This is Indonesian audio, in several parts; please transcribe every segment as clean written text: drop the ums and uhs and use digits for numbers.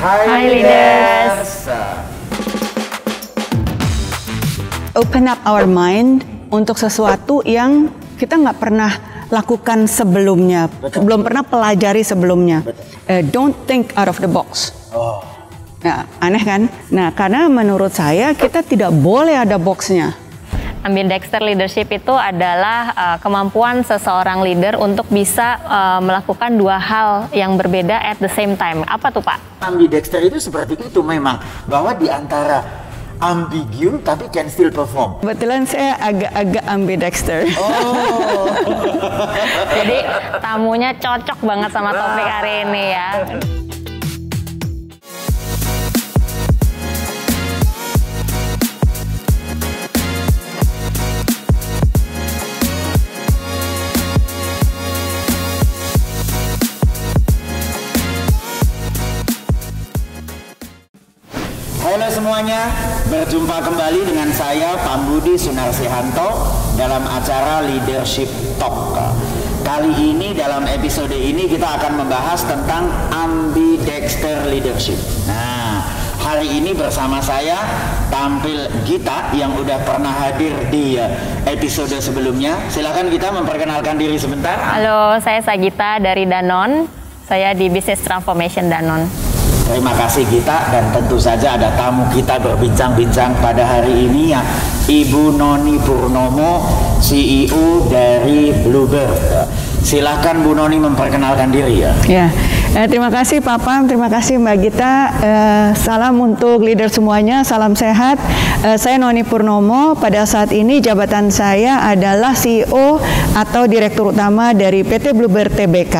Hai leaders. Open up our mind untuk sesuatu yang kita nggak pernah lakukan sebelumnya, belum pernah pelajari sebelumnya. Don't think out of the box. Nah, aneh kan? Nah, karena menurut saya kita tidak boleh ada boxnya. Ambidexter leadership itu adalah kemampuan seseorang leader untuk bisa melakukan dua hal yang berbeda at the same time. Apa tuh Pak? Ambidexter itu seperti itu memang, bahwa di antara ambigu tapi can still perform. Kebetulan saya agak-agak ambidexter. Oh. Jadi tamunya cocok banget sama topik hari ini ya. Halo semuanya, berjumpa kembali dengan saya Pak Budi Sunarsihanto dalam acara Leadership Talk. Kali ini dalam episode ini kita akan membahas tentang ambidexter leadership. Nah, hari ini bersama saya tampil Gita yang udah pernah hadir di episode sebelumnya. Silakan Gita memperkenalkan diri sebentar. Halo, saya Sagita dari Danone. Saya di Business Transformation Danone. Terima kasih Gita, dan tentu saja ada tamu kita berbincang-bincang pada hari ini ya, Ibu Noni Purnomo, CEO dari Bluebird. Silahkan Bu Noni memperkenalkan diri ya. Ya, terima kasih Pak Pam, terima kasih Mbak Gita. Salam untuk leader semuanya, salam sehat. Saya Noni Purnomo. Pada saat ini jabatan saya adalah CEO atau Direktur Utama dari PT Bluebird Tbk.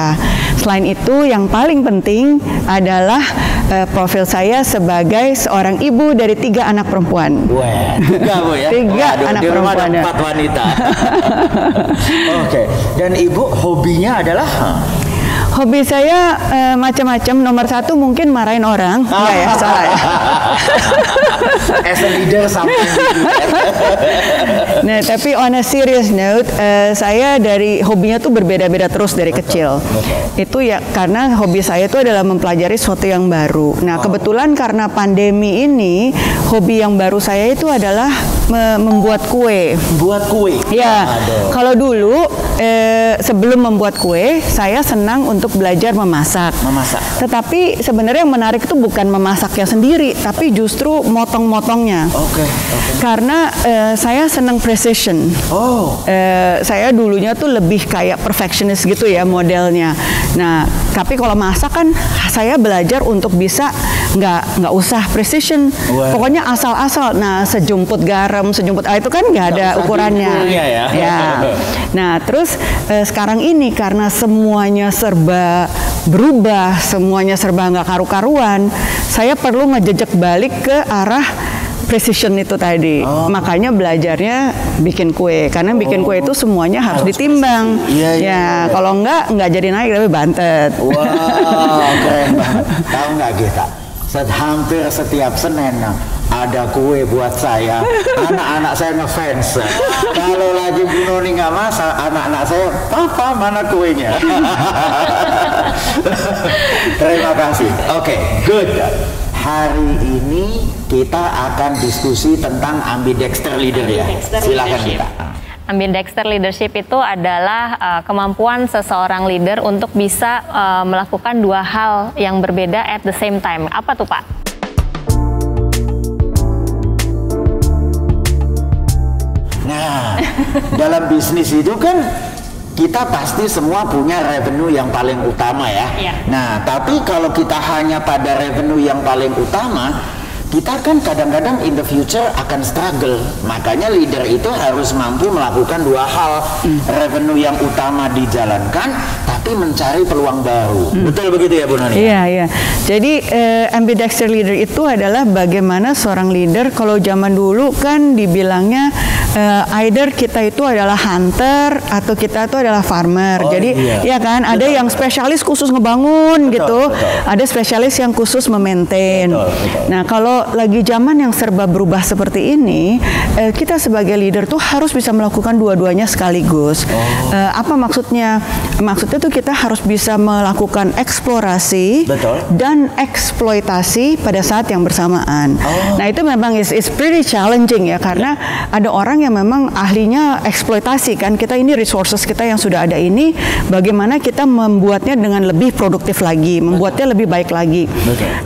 Selain itu, yang paling penting adalah profil saya sebagai seorang ibu dari 3 anak perempuan. Wah, 3 Bu ya? 3 anak di rumah perempuan. ada 4 wanita. Oke, dan Ibu hobinya adalah? Hobi saya macam-macam. Nomor 1 mungkin marahin orang. Enggak ya, salah ya. As a leader sampai Nah, tapi on a serious note, saya dari hobinya tuh berbeda-beda terus dari kecil. Itu ya karena hobi saya itu adalah mempelajari sesuatu yang baru. Nah, kebetulan karena pandemi ini, hobi yang baru saya itu adalah membuat kue. Buat kue? Ya, kalau dulu sebelum membuat kue, saya senang untuk belajar memasak. Tetapi sebenarnya yang menarik itu bukan memasaknya sendiri, tapi justru motong-motongnya. Oke. Karena saya senang precision. Saya dulunya tuh lebih kayak perfectionist gitu ya modelnya. Nah, tapi kalau masak kan saya belajar untuk bisa nggak usah precision. Pokoknya asal-asal. Nah, sejumput garam, sejumput air itu kan nggak ada ukurannya. Ya. Nah, terus sekarang ini karena semuanya serba berubah, semuanya serba nggak karu-karuan, saya perlu ngejejak balik ke arah precision itu tadi. Makanya belajarnya bikin kue, karena bikin kue itu semuanya harus ditimbang. Ya, kalau nggak jadi naik tapi bantet. Wow, keren banget. Tahu nggak Gita? Hampir setiap Senin ada kue buat saya. Anak-anak saya ngefans. Kalau lagi Bu Noni nggak masak, anak-anak saya, "Papa, mana kuenya?" Terima kasih. Oke, good. Hari ini kita akan diskusi tentang ambidexter leader ya. Silakan Gita. Ambidexter leadership itu adalah kemampuan seseorang leader untuk bisa melakukan dua hal yang berbeda at the same time. Apa tuh Pak? Nah, dalam bisnis itu kan kita pasti semua punya revenue yang paling utama ya. Nah, tapi kalau kita hanya pada revenue yang paling utama, kita kan kadang-kadang in the future akan struggle. Makanya leader itu harus mampu melakukan dua hal. Revenue yang utama dijalankan, tapi mencari peluang baru. Betul begitu ya Bu Noni? Iya. Jadi ambidexter leader itu adalah bagaimana seorang leader, kalau zaman dulu kan dibilangnya either kita itu adalah hunter atau kita itu adalah farmer. Jadi ya kan, ada yang spesialis khusus ngebangun gitu, ada spesialis yang khusus memaintain. Nah, kalau lagi zaman yang serba berubah seperti ini, kita sebagai leader tuh harus bisa melakukan dua-duanya sekaligus. Apa maksudnya? Maksudnya tuh kita harus bisa melakukan eksplorasi dan eksploitasi pada saat yang bersamaan. Nah itu memang is pretty challenging ya, karena ada orang yang memang ahlinya eksploitasi kan. Kita ini resources kita yang sudah ada ini, bagaimana kita membuatnya dengan lebih produktif lagi, membuatnya lebih baik lagi.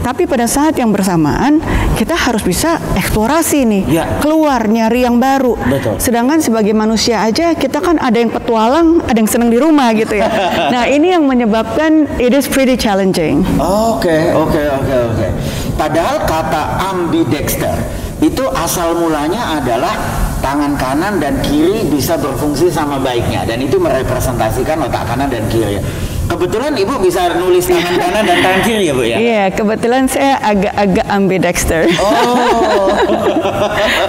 Tapi pada saat yang bersamaan kita harus bisa eksplorasi nih, keluar nyari yang baru. Sedangkan sebagai manusia aja kita kan ada yang petualang, ada yang senang di rumah gitu ya. Nah ini yang menyebabkan it is pretty challenging. Oke. Padahal kata ambidexter itu asal mulanya adalah tangan kanan dan kiri bisa berfungsi sama baiknya, dan itu merepresentasikan otak kanan dan kiri. Kebetulan Ibu bisa nulis tangan kanan dan tangan kiri ya Bu ya? Iya, kebetulan saya agak-agak ambidexter.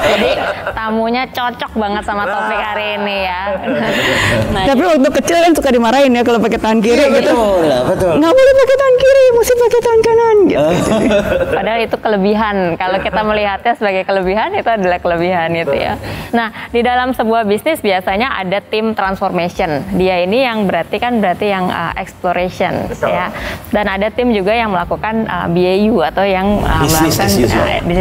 Jadi tamunya cocok banget sama topik hari ini ya. Nah, tapi waktu kecil kan suka dimarahin ya kalau pakai tangan kiri gitu. Betul. Nggak boleh pakai tangan kiri, mesti pakai tangan kanan gitu. Padahal itu kelebihan. Kalau kita melihatnya sebagai kelebihan, itu adalah kelebihan gitu ya. Nah, di dalam sebuah bisnis biasanya ada tim transformation. Dia ini yang berarti yang exploration ya. Dan ada tim juga yang melakukan BAU atau yang business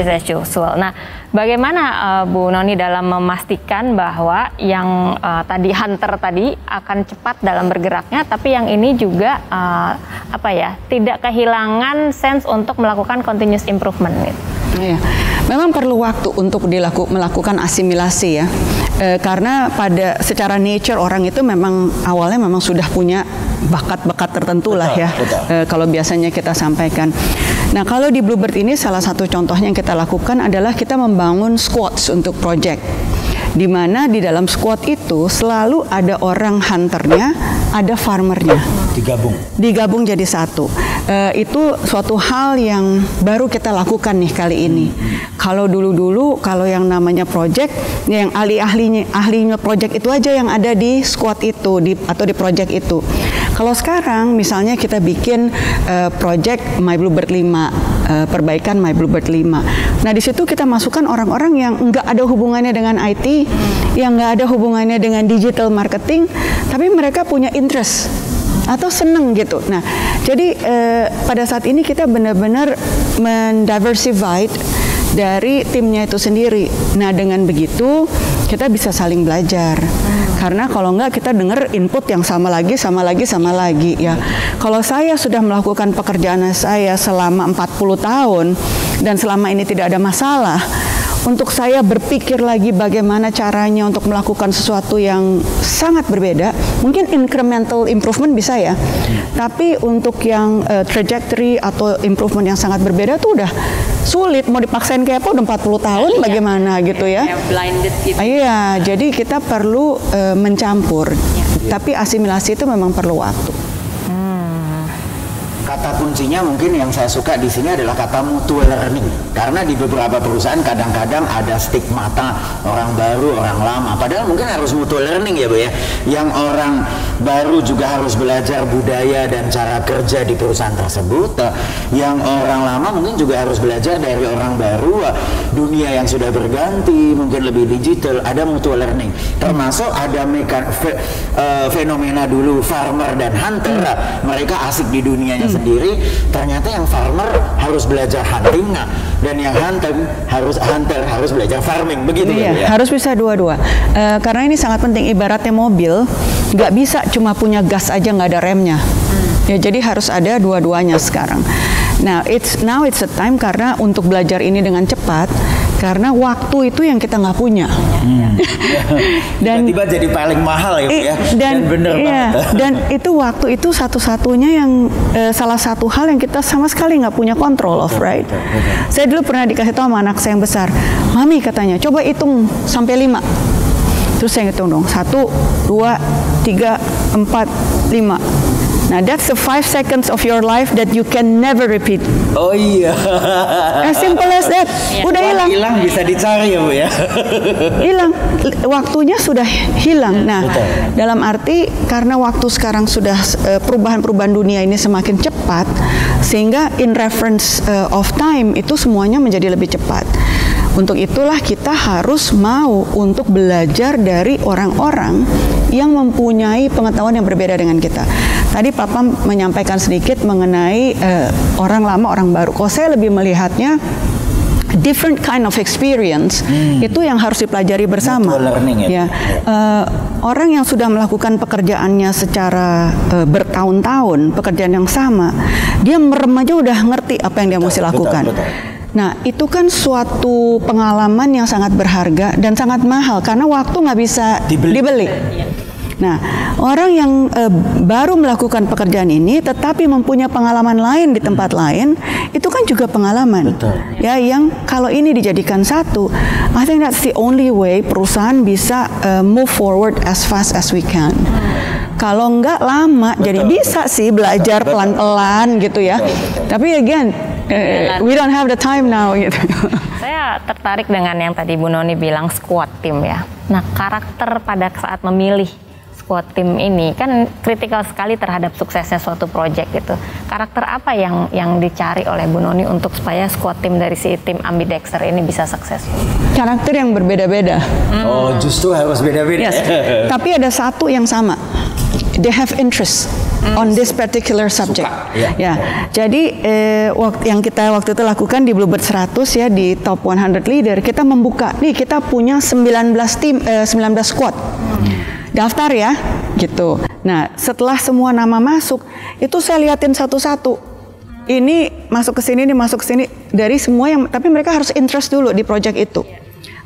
as usual. Nah, bagaimana Bu Noni dalam memastikan bahwa yang tadi hunter tadi akan cepat dalam bergeraknya, tapi yang ini juga tidak kehilangan sense untuk melakukan continuous improvement gitu. Iya, memang perlu waktu untuk melakukan asimilasi ya, karena secara nature orang itu memang awalnya memang sudah punya bakat-bakat tertentu lah ya. Kalau biasanya kita sampaikan. Nah kalau di Bluebird ini salah satu contohnya yang kita lakukan adalah kita membangun squads untuk project, di mana di dalam squad itu selalu ada orang hunternya, ada farmernya. Digabung jadi satu. Itu suatu hal yang baru kita lakukan nih kali ini. Kalau dulu kalau yang namanya project, yang ahlinya project itu aja yang ada di squad itu atau di project itu. Kalau sekarang misalnya kita bikin project My Bluebird 5, perbaikan My Bluebird 5. Nah di situ kita masukkan orang-orang yang nggak ada hubungannya dengan IT, yang nggak ada hubungannya dengan digital marketing, tapi mereka punya interest atau seneng gitu. Nah, jadi pada saat ini kita benar-benar mendiversified dari timnya itu sendiri. Nah, dengan begitu kita bisa saling belajar. Karena kalau enggak kita dengar input yang sama lagi ya. Kalau saya sudah melakukan pekerjaan saya selama 40 tahun dan selama ini tidak ada masalah, untuk saya berpikir lagi bagaimana caranya untuk melakukan sesuatu yang sangat berbeda, mungkin incremental improvement bisa ya, tapi untuk yang trajectory atau improvement yang sangat berbeda tuh udah sulit. Mau dipaksain kayak apa udah 40 tahun bagaimana gitu ya. Blinded gitu. Iya, jadi kita perlu mencampur, tapi asimilasi itu memang perlu waktu. Kata kuncinya mungkin yang saya suka di sini adalah kata mutual learning. Karena di beberapa perusahaan kadang-kadang ada stigmata orang baru, orang lama. Padahal mungkin harus mutual learning ya Bu ya. Yang orang baru juga harus belajar budaya dan cara kerja di perusahaan tersebut. Yang orang lama mungkin juga harus belajar dari orang baru. Dunia yang sudah berganti, mungkin lebih digital. Ada mutual learning. Termasuk ada fenomena dulu farmer dan hunter. Mereka asik di dunianya sendiri, ternyata yang farmer harus belajar hunting, dan yang hunter harus belajar farming, begitu ya? Harus bisa dua-dua, karena ini sangat penting. Ibaratnya mobil, nggak bisa cuma punya gas aja nggak ada remnya, ya jadi harus ada dua-duanya sekarang. Nah, now it's a time karena untuk belajar ini dengan cepat, karena waktu itu yang kita nggak punya. Dan tiba-tiba jadi paling mahal ya, dan bener banget. Dan itu waktu itu satu-satunya yang salah satu hal yang kita sama sekali nggak punya control of, right? Saya dulu pernah dikasih tahu sama anak saya yang besar, Mami katanya, coba hitung sampai 5. Terus saya hitung dong, 1, 2, 3, 4, 5. Nah, that's the 5 seconds of your life that you can never repeat. Oh iya. As simple as that. Udah hilang. Hilang bisa dicari ya Bu ya. Hilang. Waktunya sudah hilang. Nah, dalam arti karena waktu sekarang sudah perubahan-perubahan dunia ini semakin cepat, sehingga in reference of time itu semuanya menjadi lebih cepat. Untuk itulah kita harus mau untuk belajar dari orang-orang yang mempunyai pengetahuan yang berbeda dengan kita. tadi Papa menyampaikan sedikit mengenai orang lama, orang baru. Kalau saya lebih melihatnya different kind of experience, itu yang harus dipelajari bersama. Ya, orang yang sudah melakukan pekerjaannya secara bertahun-tahun, pekerjaan yang sama, dia merem aja udah ngerti apa yang dia mesti lakukan. Nah, itu kan suatu pengalaman yang sangat berharga dan sangat mahal karena waktu nggak bisa dibeli. Nah, orang yang baru melakukan pekerjaan ini tetapi mempunyai pengalaman lain di tempat lain, itu kan juga pengalaman. Betul. Ya, yang kalau ini dijadikan satu, I think that's the only way perusahaan bisa move forward as fast as we can. Kalau enggak lama, jadi bisa sih belajar pelan-pelan gitu ya. Tapi again, we don't have the time now gitu. Saya tertarik dengan yang tadi Bu Noni bilang squad team ya. Nah, karakter pada saat memilih squad team ini kan kritikal sekali terhadap suksesnya suatu project gitu. Karakter apa yang dicari oleh Bu Noni untuk supaya squad team dari si tim ambidexter ini bisa sukses? Karakter yang berbeda-beda. Oh, justru harus beda-beda. Yes. Tapi ada satu yang sama. They have interest on this particular subject. Ya. Jadi yang kita waktu itu lakukan di Bluebird 100 ya, di top 100 leader, kita membuka. Nih kita punya 19 tim, 19 squad. Daftar ya, gitu. Nah, setelah semua nama masuk, itu saya liatin satu-satu. Ini masuk ke sini, ini masuk ke sini, dari semua yang, tapi mereka harus interest dulu di project itu.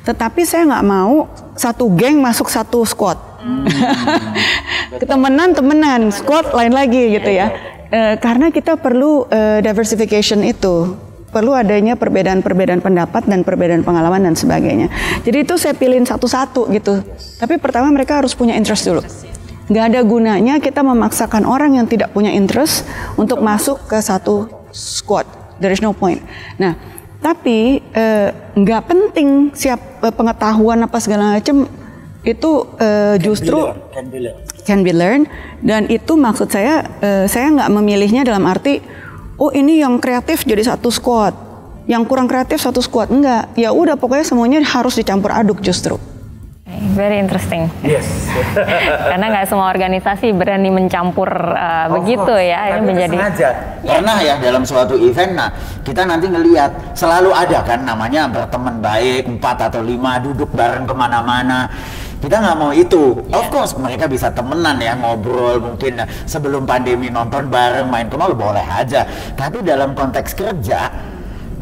Tetapi saya nggak mau satu geng masuk satu squad. Temenan, squad lain lagi gitu ya. Karena kita perlu diversification itu. Perlu adanya perbedaan-perbedaan pendapat dan perbedaan pengalaman dan sebagainya. Jadi itu saya pilihin satu-satu gitu. Tapi pertama mereka harus punya interest dulu. Nggak ada gunanya kita memaksakan orang yang tidak punya interest untuk masuk ke satu squad. There is no point. Nah, tapi nggak penting pengetahuan apa segala macam itu justru can be learned. Dan itu maksud saya nggak memilihnya dalam arti oh ini yang kreatif jadi satu squad, yang kurang kreatif satu squad. Enggak, ya udah pokoknya semuanya harus dicampur aduk justru. Very interesting. Yes. Karena nggak semua organisasi berani mencampur begitu ya. Ini menjadi Pernah ya dalam suatu event, nah kita nanti ngelihat selalu ada kan namanya berteman baik 4 atau 5 duduk bareng kemana-mana. Kita nggak mau itu. Of course mereka bisa temenan ya, ngobrol mungkin sebelum pandemi nonton bareng, main ke mall boleh aja. Tapi dalam konteks kerja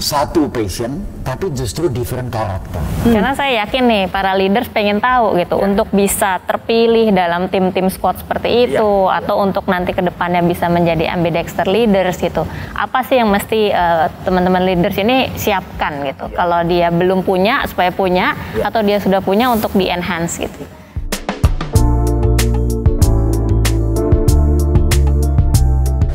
satu passion tapi justru different karakter. Karena saya yakin nih para leaders pengen tahu gitu untuk bisa terpilih dalam tim-tim squad seperti itu atau untuk nanti ke depannya bisa menjadi ambidexter leaders gitu. Apa sih yang mesti teman-teman leaders ini siapkan gitu? Kalau dia belum punya supaya punya atau dia sudah punya untuk di-enhance gitu.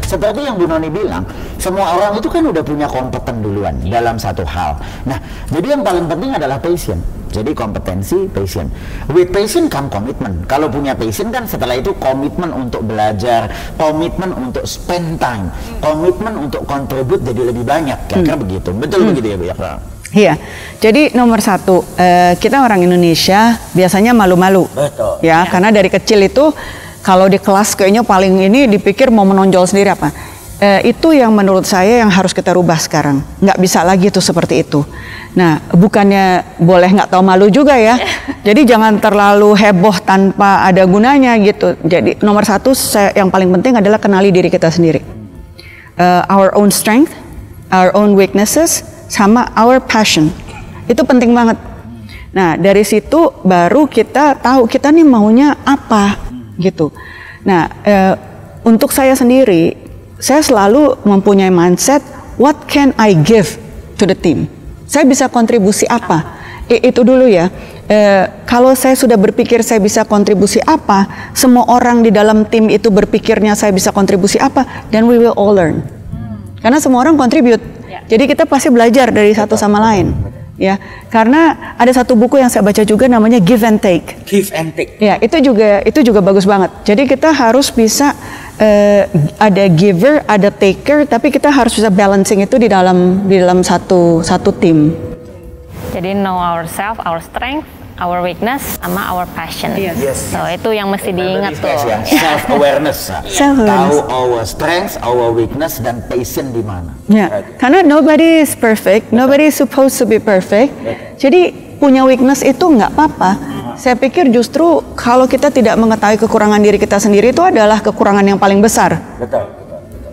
Seperti yang Bu Noni bilang, semua orang itu kan udah punya kompeten duluan dalam satu hal. Nah, jadi yang paling penting adalah passion. Jadi kompetensi, passion. With passion come commitment. Kalau punya passion kan setelah itu komitmen untuk belajar, komitmen untuk spend time, komitmen untuk contribute jadi lebih banyak. Kira-kira begitu. Betul begitu ya Bu ya? Iya, jadi nomor satu, kita orang Indonesia biasanya malu-malu. Betul. Ya, karena dari kecil itu kalau di kelas kayaknya paling ini dipikir mau menonjol sendiri apa. Itu yang menurut saya yang harus kita rubah sekarang. Nggak bisa lagi tuh seperti itu. Nah, bukannya boleh nggak tahu malu juga ya. Jadi jangan terlalu heboh tanpa ada gunanya gitu. Jadi nomor satu yang paling penting adalah kenali diri kita sendiri. Our own strength, our own weaknesses, sama our passion. Itu penting banget. Nah, dari situ baru kita tahu kita nih maunya apa gitu. Nah, untuk saya sendiri, saya selalu mempunyai mindset, what can I give to the team? Saya bisa kontribusi apa? Itu dulu ya. Kalau saya sudah berpikir saya bisa kontribusi apa, semua orang di dalam tim itu berpikirnya saya bisa kontribusi apa, then we will all learn. Karena semua orang contribute. Jadi kita pasti belajar dari satu sama lain. Ya, karena ada satu buku yang saya baca juga namanya Give and Take. Give and Take. Ya, itu juga bagus banget. Jadi kita harus bisa ada giver, ada taker, tapi kita harus bisa balancing itu di dalam satu tim. Jadi know ourselves, our strength, our weakness sama our passion. Yes. So itu yang mesti diingat tuh. Self awareness. Self-awareness. Tahu our strengths, our weakness, dan passion di mana. Ya, karena nobody is perfect, nobody is supposed to be perfect. Jadi punya weakness itu nggak apa-apa. Saya pikir justru kalau kita tidak mengetahui kekurangan diri kita sendiri itu adalah kekurangan yang paling besar. Betul.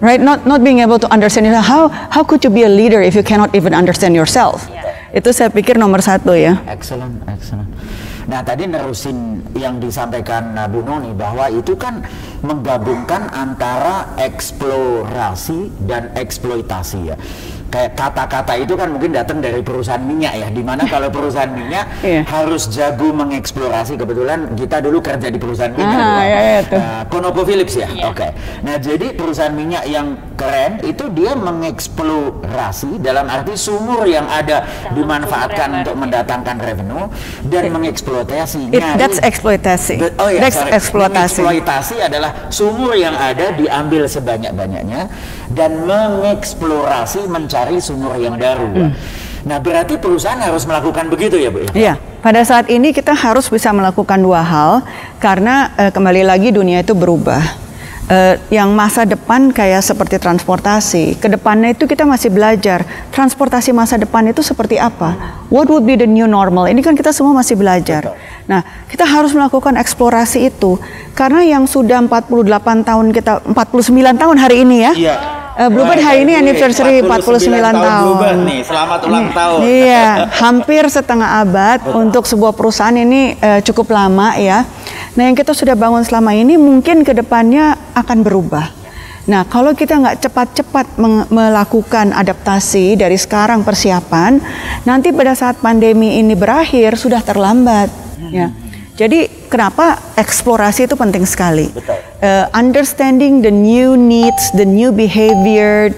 Right? Not being able to understand yourself. How could you be a leader if you cannot even understand yourself? Itu saya pikir nomor satu ya. Excellent. Nah tadi nerusin yang disampaikan Bu Noni bahwa itu kan menggabungkan antara eksplorasi dan eksploitasi ya. Kayak kata-kata itu kan mungkin datang dari perusahaan minyak ya, dimana kalau perusahaan minyak harus jago mengeksplorasi. Kebetulan kita dulu kerja di perusahaan minyak, ConocoPhillips ya. Oke. Nah jadi perusahaan minyak yang keren itu dia mengeksplorasi dalam arti sumur yang ada dimanfaatkan untuk mendatangkan revenue dan mengeksploitasi. That's eksploitasi. Eksploitasi adalah sumur yang ada diambil sebanyak-banyaknya dan mengeksplorasi mencari sumur yang baru. Nah, berarti perusahaan harus melakukan begitu ya, Bu? Iya, pada saat ini kita harus bisa melakukan dua hal karena kembali lagi dunia itu berubah. Yang masa depan kayak seperti transportasi, ke depannya itu kita masih belajar transportasi masa depan itu seperti apa, what would be the new normal, ini kan kita semua masih belajar. Nah, kita harus melakukan eksplorasi itu karena yang sudah 48 tahun kita, 49 tahun hari ini ya. Bluebird hari ini anniversary 49 tahun. Bluebird nih, selamat ulang tahun. Iya, hampir setengah abad. Untuk sebuah perusahaan ini cukup lama ya. Nah, yang kita sudah bangun selama ini mungkin ke depannya akan berubah. Nah, kalau kita nggak cepat-cepat melakukan adaptasi dari sekarang persiapan, nanti pada saat pandemi ini berakhir sudah terlambat. Ya. Jadi kenapa eksplorasi itu penting sekali. Understanding the new needs, the new behavior,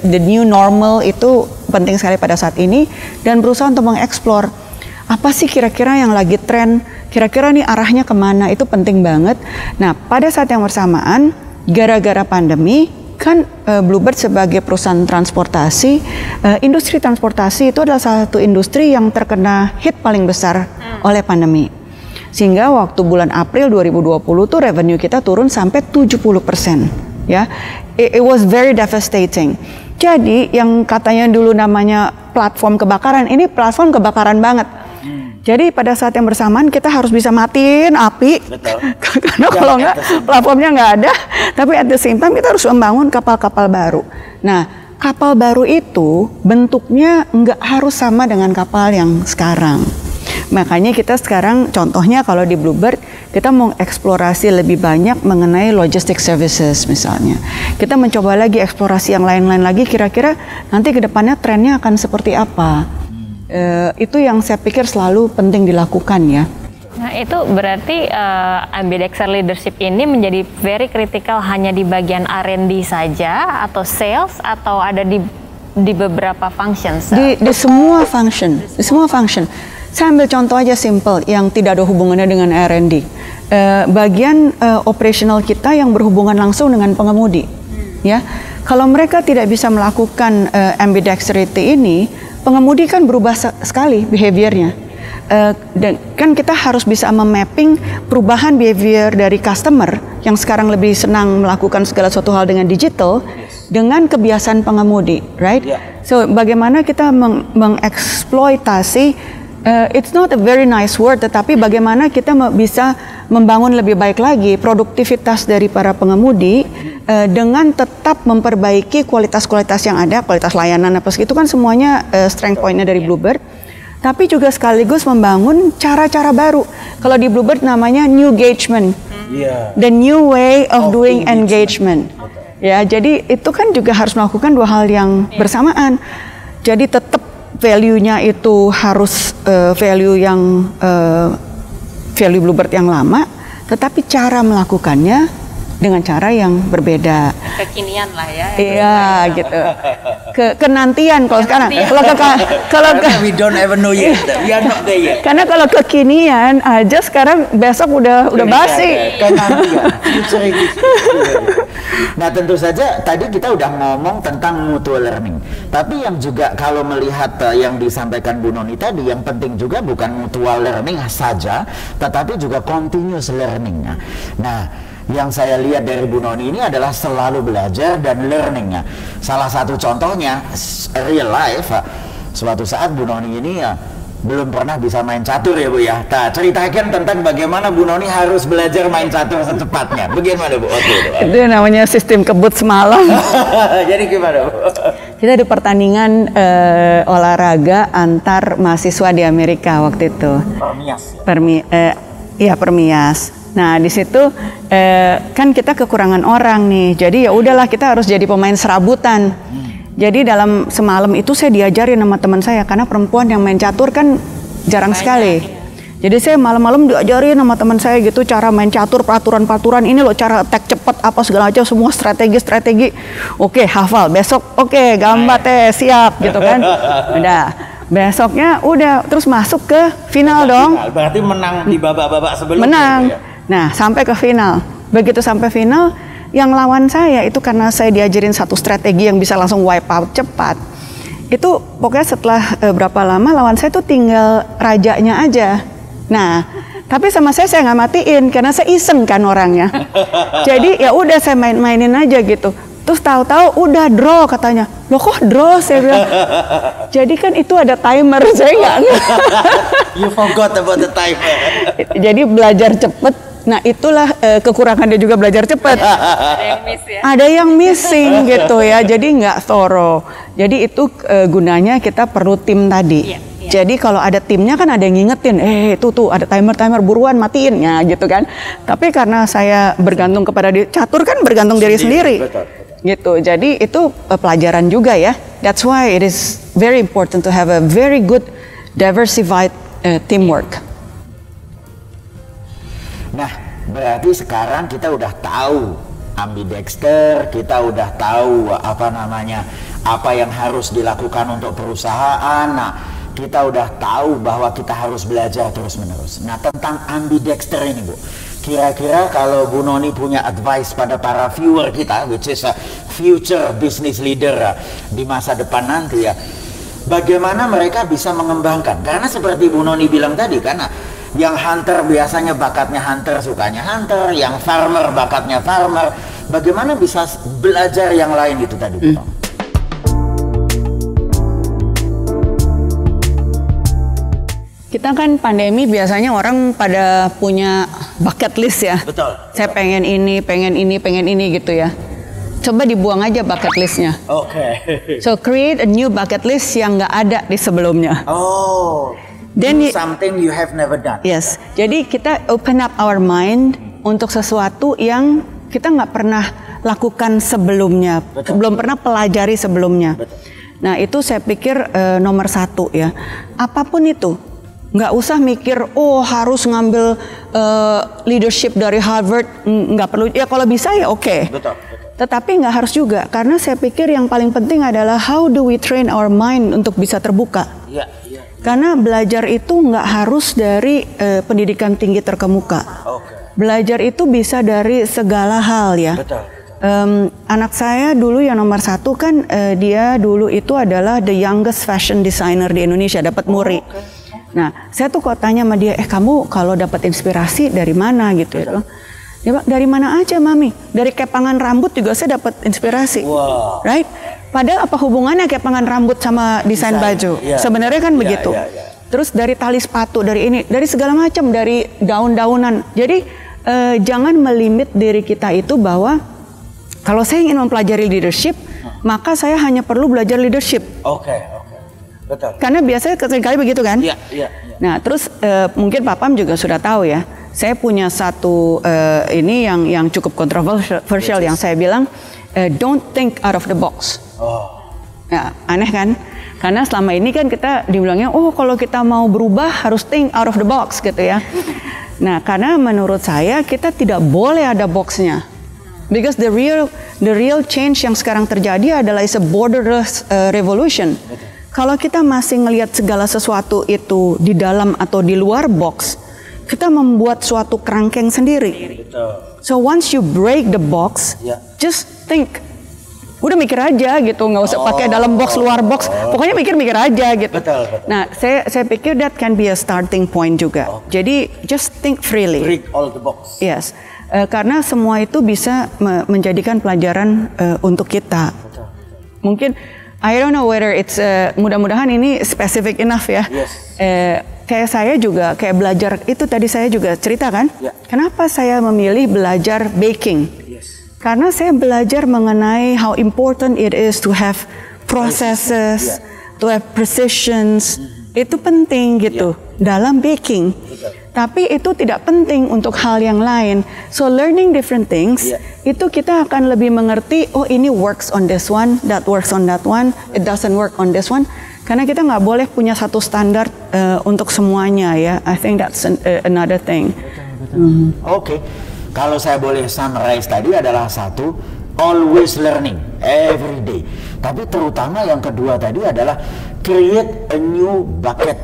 the new normal itu penting sekali pada saat ini, dan berusaha untuk mengeksplor apa sih kira-kira yang lagi tren, kira-kira nih arahnya kemana, itu penting banget. Nah, pada saat yang bersamaan, gara-gara pandemi, kan Bluebird sebagai perusahaan transportasi, industri transportasi itu adalah salah satu industri yang terkena hit paling besar oleh pandemi. Sehingga waktu bulan April 2020 tuh revenue kita turun sampai 70%. Ya, it was very devastating. Jadi yang katanya dulu namanya platform kebakaran, ini platform kebakaran banget. Jadi pada saat yang bersamaan kita harus bisa matiin api. Karena kalau nggak platformnya nggak ada. Tapi at the same time kita harus membangun kapal-kapal baru. Nah, kapal baru itu bentuknya nggak harus sama dengan kapal yang sekarang. Makanya kita sekarang contohnya kalau di Bluebird kita mau eksplorasi lebih banyak mengenai logistic services misalnya. Kita mencoba lagi eksplorasi yang lain-lain lagi, kira-kira nanti ke depannya trennya akan seperti apa. Itu yang saya pikir selalu penting dilakukan ya. Nah itu berarti ambidexter leadership ini menjadi very critical hanya di bagian R&D saja atau sales atau ada di beberapa functions? Di semua function, di semua function. Saya ambil contoh aja simple yang tidak ada hubungannya dengan R&D. Bagian operational kita yang berhubungan langsung dengan pengemudi. Ya, kalau mereka tidak bisa melakukan ambidexterity ini, pengemudi kan berubah sekali behaviornya. Dan kan kita harus bisa memapping perubahan behavior dari customer yang sekarang lebih senang melakukan segala sesuatu hal dengan digital dengan kebiasaan pengemudi, right? So bagaimana kita mengeksploitasi, it's not a very nice word, tetapi bagaimana kita bisa membangun lebih baik lagi produktivitas dari para pengemudi dengan tetap memperbaiki kualitas-kualitas yang ada, kualitas layanan apa segitu kan semuanya strength point-nya dari Bluebird. Tapi juga sekaligus membangun cara-cara baru. Kalau di Bluebird namanya new engagement, the new way of doing engagement. Ya, jadi itu kan juga harus melakukan dua hal yang bersamaan. Jadi tetap value-nya itu harus value yang value Bluebird yang lama, tetapi cara melakukannya dengan cara yang berbeda. Kekinian lah ya. Iya gitu. Kenantian kalau sekarang. Kalau we don't ever know yet. We are not there yet. Karena kalau kekinian aja sekarang besok udah basi. Kenantian. Nah tentu saja tadi kita udah ngomong tentang mutual learning. Tapi yang juga kalau melihat yang disampaikan Bu Noni tadi, yang penting juga bukan mutual learning saja, tetapi juga continuous learning. Nah, yang saya lihat dari Bu Noni ini adalah selalu belajar dan learning. Salah satu contohnya real life, suatu saat Bu Noni ini belum pernah bisa main catur ya Bu ya. Nah, ceritakan tentang bagaimana Bu Noni harus belajar main catur secepatnya. Bagaimana Bu? Itu namanya sistem kebut semalam. Jadi gimana Bu? Kita ada pertandingan olahraga antar mahasiswa di Amerika waktu itu. Permias. Nah di situ kan kita kekurangan orang nih, jadi ya udahlah kita harus jadi pemain serabutan. Jadi dalam semalam itu saya diajarin sama teman saya, karena perempuan yang main catur kan jarang sekali. Jadi saya malam-malam diajarin sama teman saya gitu cara main catur, peraturan-peraturan ini loh, cara attack cepat apa segala macam, semua strategi. Oke, hafal. Besok oke, gambar teh siap gitu kan. Udah. Besoknya udah terus masuk ke final dong. Berarti menang di babak-babak sebelumnya. Menang. Nah, sampai ke final. Begitu sampai final, yang lawan saya itu karena saya diajarin satu strategi yang bisa langsung wipe out cepat. Itu pokoknya setelah berapa lama lawan saya tuh tinggal rajanya aja. Nah, tapi sama saya nggak matiin karena saya iseng kan orangnya. Jadi ya udah saya mainin aja gitu. Terus tahu-tahu udah draw katanya. Loh kok draw, saya bilang. Jadi kan itu ada timer, saya nggak. You forgot about the timer. Jadi belajar cepet. Nah itulah kekurangannya juga belajar cepat. Ada yang miss ya. Ada yang missing gitu ya. Jadi nggak thorough. Jadi itu gunanya kita perlu tim tadi. Iya. Jadi kalau ada timnya kan ada yang ngingetin, itu tuh ada timer buruan matiin ya gitu kan. Tapi karena saya bergantung kepada catur kan bergantung diri sendiri. Betul. Gitu. Jadi itu pelajaran juga ya. That's why it is very important to have a very good diversified teamwork. Nah, berarti sekarang kita udah tahu ambidexter, kita udah tahu apa yang harus dilakukan untuk perusahaan. Nah, kita udah tahu bahwa kita harus belajar terus-menerus. Nah, tentang ambidexter ini Bu, kira-kira kalau Bu Noni punya advice pada para viewer kita, which is a future business leader di masa depan nanti ya, bagaimana mereka bisa mengembangkan? Karena seperti Bu Noni bilang tadi, karena yang hunter biasanya bakatnya hunter, sukanya hunter, yang farmer bakatnya farmer. Bagaimana bisa belajar yang lain itu tadi Bu Noni? Kita kan pandemi biasanya orang pada punya bucket list ya. Betul. Saya pengen ini gitu ya. Coba dibuang aja bucket listnya. Oke. So create a new bucket list yang nggak ada di sebelumnya. Oh. Then Do something you have never done. Yes. Jadi kita open up our mind untuk sesuatu yang kita nggak pernah lakukan sebelumnya, belum pernah pelajari sebelumnya. Betul. Nah itu saya pikir nomor satu ya. Apapun itu. Nggak usah mikir, harus ngambil leadership dari Harvard, nggak perlu. Ya kalau bisa ya oke. Betul. Tetapi nggak harus juga, karena saya pikir yang paling penting adalah how do we train our mind untuk bisa terbuka. Iya. Karena belajar itu nggak harus dari pendidikan tinggi terkemuka. Oke. Belajar itu bisa dari segala hal ya. Betul. Anak saya dulu yang nomor satu kan dia dulu itu adalah the youngest fashion designer di Indonesia, dapat muri. Okay. Nah, saya tuh kok tanya sama dia, kamu kalau dapat inspirasi dari mana gitu ya? Dia bilang, dari mana aja Mami? Dari kepangan rambut juga saya dapat inspirasi. Wow. Right? Padahal apa hubungannya kepangan rambut sama desain baju? Yeah. Sebenarnya kan begitu. Yeah. Terus dari tali sepatu, dari ini, dari segala macam, dari daun-daunan. Jadi jangan melimit diri kita itu bahwa kalau saya ingin mempelajari leadership, maka saya hanya perlu belajar leadership. Oke. Betul. Karena biasanya seringkali begitu kan? Iya. Nah, terus mungkin Papam juga sudah tahu ya. Saya punya satu ini yang cukup kontroversial yang saya bilang don't think out of the box. Ya, aneh kan? Karena selama ini kan kita dibilangnya kalau kita mau berubah harus think out of the box gitu ya. Nah, karena menurut saya kita tidak boleh ada boxnya. Because the real change yang sekarang terjadi adalah is a borderless revolution. Kalau kita masih ngelihat segala sesuatu itu di dalam atau di luar box, kita membuat suatu kerangkeng sendiri. So once you break the box, just think. Udah mikir aja gitu, nggak usah pakai dalam box, luar box. Pokoknya mikir-mikir aja gitu. Betul. Nah, saya pikir that can be a starting point juga. Jadi just think freely. Break all the box. Yes, karena semua itu bisa menjadikan pelajaran untuk kita. Mungkin I don't know whether it's mudah-mudahan ini specific enough ya. Kayak saya juga kayak belajar itu tadi saya juga cerita kan. Kenapa saya memilih belajar baking? Karena saya belajar mengenai how important it is to have processes, to have precisions. Itu penting gitu dalam baking. Tapi itu tidak penting untuk hal yang lain. So learning different things, itu kita akan lebih mengerti, oh ini works on this one, that works on that one, it doesn't work on this one. Karena kita nggak boleh punya satu standar untuk semuanya ya. I think that's another thing. Oke. Kalau saya boleh summarize tadi adalah satu, always learning, every day. Tapi terutama yang kedua tadi adalah create a new bucket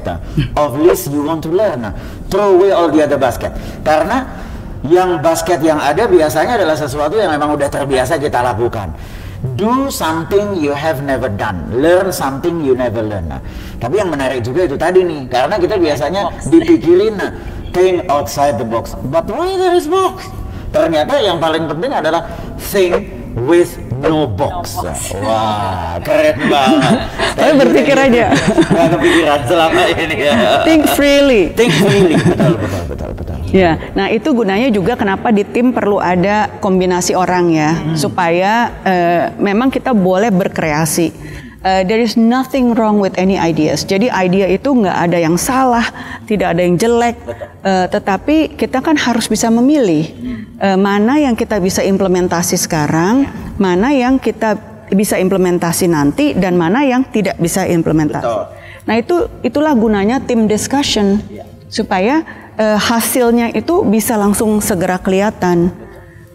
of list you want to learn. Throw away all the other basket. Karena yang basket yang ada biasanya adalah sesuatu yang memang udah terbiasa kita lakukan. Do something you have never done. Learn something you never learn. Tapi yang menarik juga itu tadi nih, karena kita biasanya dipikirin think outside the box. But why there is box? Ternyata yang paling penting adalah think with no box. Wah, keren banget. Saya berpikir aja. Nggak kepikiran selama ini ya. Think freely. Think freely. Betul. Ya, nah itu gunanya juga kenapa di tim perlu ada kombinasi orang ya, supaya memang kita boleh berkreasi. There is nothing wrong with any ideas. Jadi idea itu nggak ada yang salah, tidak ada yang jelek. Tetapi kita kan harus bisa memilih mana yang kita bisa implementasi sekarang, mana yang kita bisa implementasi nanti, dan mana yang tidak bisa implementasi. Nah itulah gunanya tim discussion supaya hasilnya itu bisa langsung segera kelihatan.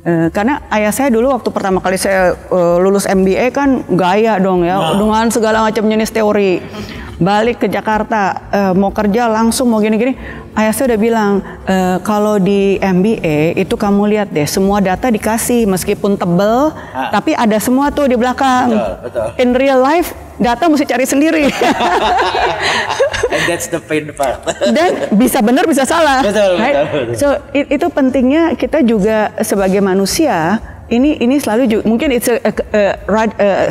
Karena ayah saya dulu waktu pertama kali saya lulus MBA kan gaya dong ya, dengan segala macam jenis teori. Balik ke Jakarta, mau kerja langsung mau gini-gini. Ayah saya udah bilang, kalau di MBA itu kamu lihat deh, semua data dikasih meskipun tebel, tapi ada semua tuh di belakang. Betul. In real life, data mesti cari sendiri. And that's the pain part. Dan bisa benar bisa salah. Betul. So itu pentingnya kita juga sebagai manusia. Ini selalu mungkin it's a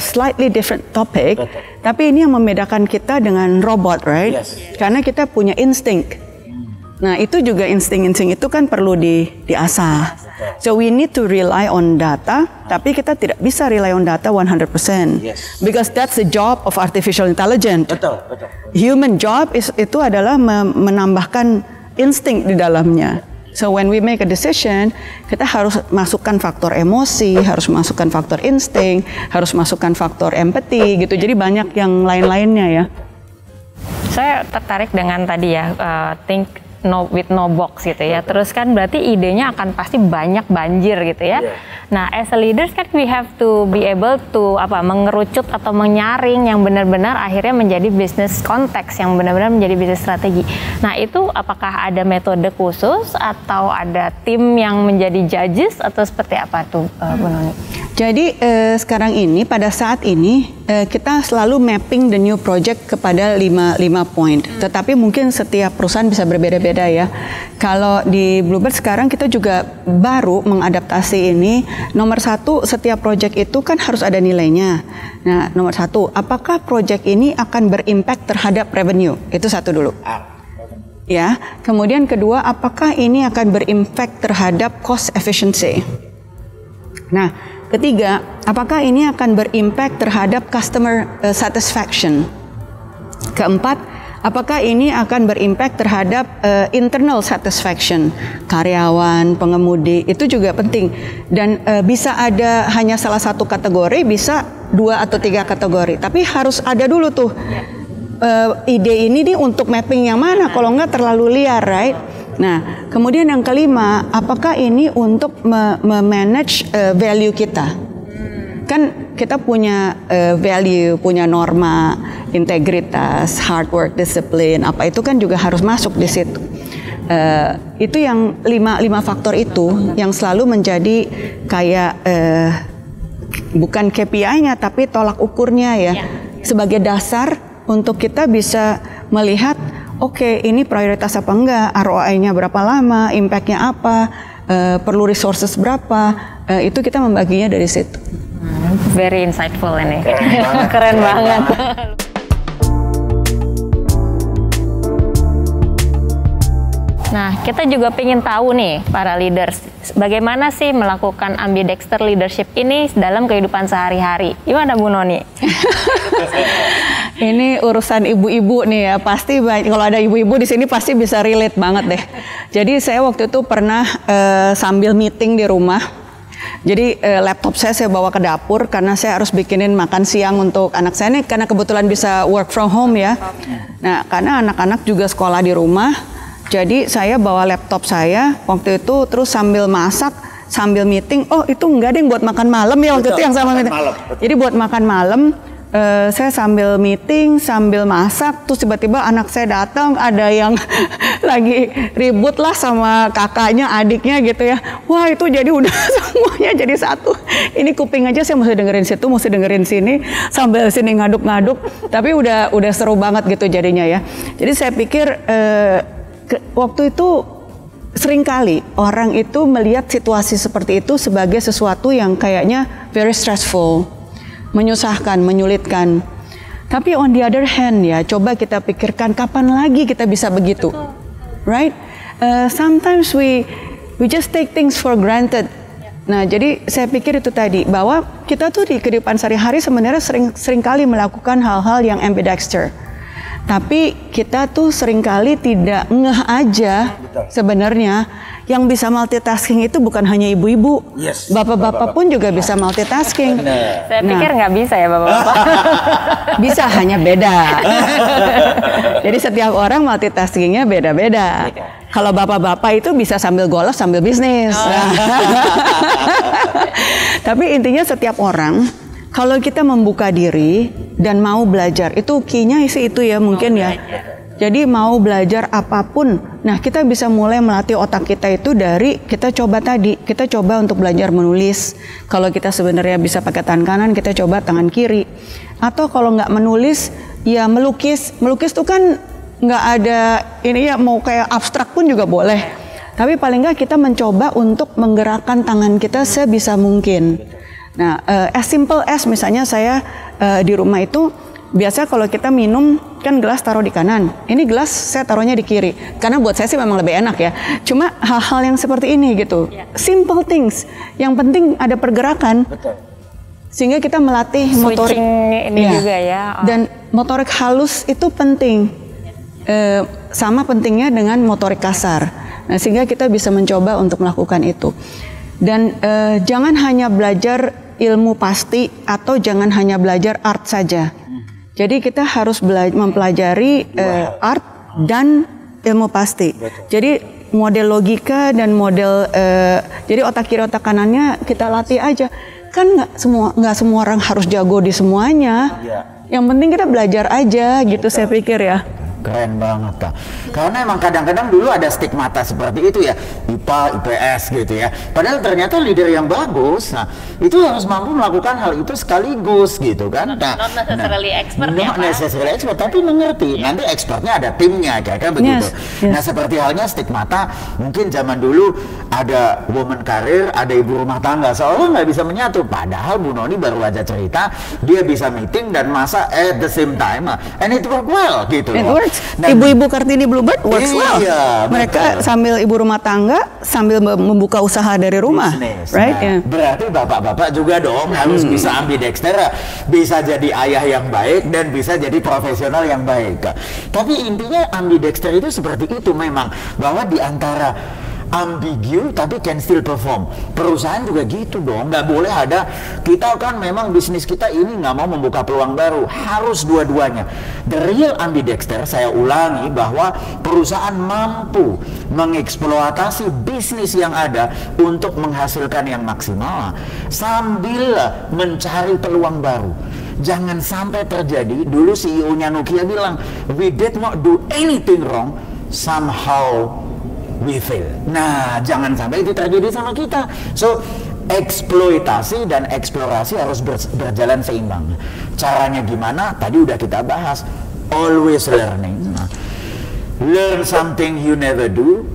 slightly different topic, tapi ini yang membedakan kita dengan robot, right? Karena kita punya insting. Nah itu juga insting itu kan perlu diasah. So we need to rely on data, tapi kita tidak bisa rely on data 100%. Because that's the job of artificial intelligence. Betul. Human job itu adalah menambahkan insting di dalamnya. So when we make a decision, kita harus masukkan faktor emosi, harus masukkan faktor insting, harus masukkan faktor empathy gitu. Jadi banyak yang lain-lainnya ya. Saya tertarik dengan tadi ya, think with no box gitu ya. Terus kan berarti idenya akan pasti banyak banjir gitu ya. Nah, as a leaders kan we have to be able to mengerucut atau menyaring yang benar-benar akhirnya menjadi bisnis konteks, yang benar-benar menjadi bisnis strategi. Nah, itu apakah ada metode khusus atau ada tim yang menjadi judges atau seperti apa tuh Bu Noni? Jadi sekarang ini pada saat ini kita selalu mapping the new project kepada 5 point. Tetapi mungkin setiap perusahaan bisa berbeda-beda ya. Kalau di Bluebird sekarang kita juga baru mengadaptasi ini. Nomor satu, setiap project itu kan harus ada nilainya. Nah, nomor satu, apakah project ini akan berimpact terhadap revenue? Itu satu dulu. Ya. Kemudian kedua, apakah ini akan berimpact terhadap cost efficiency? Nah, ketiga, apakah ini akan berimpact terhadap customer satisfaction? Keempat, apakah ini akan berimpact terhadap internal satisfaction? Karyawan, pengemudi, itu juga penting. Dan bisa ada hanya salah satu kategori, bisa 2 atau 3 kategori. Tapi harus ada dulu tuh ide ini nih untuk mapping yang mana, kalau nggak terlalu liar, right? Nah, kemudian yang kelima, apakah ini untuk memanage value kita? Kan kita punya value, punya norma, integritas, hard work, disiplin, apa itu kan juga harus masuk di situ. Itu yang lima faktor itu yang selalu menjadi kayak bukan KPI-nya tapi tolak ukurnya ya, sebagai dasar untuk kita bisa melihat oke, ini prioritas apa enggak, ROI-nya berapa lama, impact-nya apa, perlu resources berapa, itu kita membaginya dari situ. Very insightful ini. Keren banget. Nah, kita juga pengen tahu nih para leaders, bagaimana sih melakukan ambidexter leadership ini dalam kehidupan sehari-hari? Gimana Bu Noni? Ini urusan ibu-ibu nih ya, pasti kalau ada ibu-ibu di sini pasti bisa relate banget deh. Jadi saya waktu itu pernah sambil meeting di rumah, jadi laptop saya bawa ke dapur karena saya harus bikinin makan siang untuk anak saya nih, karena kebetulan bisa work from home ya. Nah, karena anak-anak juga sekolah di rumah, jadi saya bawa laptop saya waktu itu terus sambil masak, sambil meeting. Oh itu enggak deh, buat makan malam ya waktu itu yang sama meeting. Jadi buat makan malam. Saya sambil meeting, sambil masak, terus tiba-tiba anak saya datang, ada yang lagi ribut lah sama kakaknya, adiknya gitu ya. Wah itu jadi udah semuanya jadi satu. Ini kuping aja saya mesti dengerin situ, mesti dengerin sini, sambil sini ngaduk-ngaduk. Tapi udah seru banget gitu jadinya ya. Jadi saya pikir waktu itu seringkali orang itu melihat situasi seperti itu sebagai sesuatu yang kayaknya very stressful, menyusahkan, menyulitkan. Tapi on the other hand ya, coba kita pikirkan kapan lagi kita bisa begitu, right? Sometimes we just take things for granted. Nah, jadi saya pikir itu tadi bahwa kita tuh di kehidupan sehari-hari sebenarnya seringkali melakukan hal-hal yang ambidexter. Tapi kita tuh seringkali tidak ngeh aja sebenarnya yang bisa multitasking itu bukan hanya ibu-ibu, bapak-bapak pun juga bisa multitasking. Saya pikir nggak bisa ya bapak-bapak. Bisa, hanya beda. Jadi setiap orang multitaskingnya beda-beda. Kalau bapak-bapak itu bisa sambil golf sambil bisnis. Tapi intinya setiap orang, kalau kita membuka diri dan mau belajar, itu key-nya sih itu ya mungkin ya. Jadi mau belajar apapun, nah kita bisa mulai melatih otak kita itu dari kita coba tadi, kita coba untuk belajar menulis. Kalau kita sebenarnya bisa pakai tangan kanan, kita coba tangan kiri. Atau kalau nggak menulis, ya melukis. Melukis tuh kan nggak ada ini ya, mau kayak abstrak pun juga boleh. Tapi paling nggak kita mencoba untuk menggerakkan tangan kita sebisa mungkin. Nah, as simple as misalnya saya di rumah itu biasa kalau kita minum kan gelas taruh di kanan, ini gelas saya taruhnya di kiri. Karena buat saya sih memang lebih enak ya. Cuma hal-hal yang seperti ini gitu, simple things. Yang penting ada pergerakan, sehingga kita melatih motorik ini juga ya. Dan motorik halus itu penting, sama pentingnya dengan motorik kasar. Nah, sehingga kita bisa mencoba untuk melakukan itu. Dan jangan hanya belajar ilmu pasti atau jangan hanya belajar art saja. Jadi kita harus mempelajari art dan ilmu pasti. Jadi model logika dan model jadi otak kiri otak kanannya kita latih aja. Kan nggak semua orang harus jago di semuanya. Yang penting kita belajar aja gitu. Saya pikir ya. Keren banget Kak. Karena emang kadang-kadang dulu ada stigmata seperti itu ya, IPA, IPS gitu ya. Padahal ternyata leader yang bagus, nah itu harus mampu melakukan hal itu sekaligus gitu kan. Nah, not necessarily expert ya Not necessarily expert, tapi mengerti. Nanti expertnya ada timnya kayak begitu. Nah seperti halnya stigmata, mungkin zaman dulu ada woman karir, ada ibu rumah tangga, seolah nggak bisa menyatu. Padahal Bu Noni baru aja cerita, dia bisa meeting dan masak at the same time, and it work well gitu. It works. Nah, ibu-ibu Kartini Bluebird works well. Mereka sambil ibu rumah tangga sambil membuka usaha dari rumah, right? Nah, berarti bapak-bapak juga dong harus bisa ambidexter, bisa jadi ayah yang baik dan bisa jadi profesional yang baik. Tapi intinya ambidexter itu seperti itu memang, bahwa di antara ambigu tapi can still perform. Perusahaan juga gitu dong, nggak boleh ada, kita kan memang bisnis kita ini nggak mau membuka peluang baru, harus dua-duanya. The real ambidexter, saya ulangi, bahwa perusahaan mampu mengeksploitasi bisnis yang ada untuk menghasilkan yang maksimal sambil mencari peluang baru. Jangan sampai terjadi, dulu CEO-nya Nokia bilang, we did not do anything wrong, somehow we fail. Nah, jangan sampai itu terjadi sama kita. So, eksploitasi dan eksplorasi harus berjalan seimbang. Caranya gimana? Tadi udah kita bahas. Always learning. Learn something you never do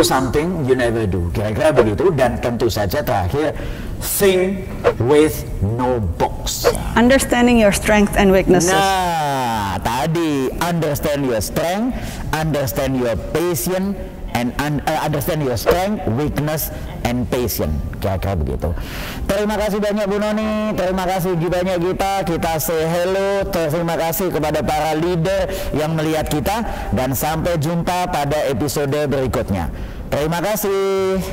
something you never do. Kira-kira begitu. Dan tentu saja terakhir, think with no box. Understanding your strength and weaknesses. Nah, tadi understand your strength, understand your passion, and understand your strength, weakness, and passion. Kira-kira begitu. Terima kasih banyak Bu Noni, terima kasih banyak kita say hello, terima kasih kepada para leader yang melihat kita, dan sampai jumpa pada episode berikutnya. Terima kasih.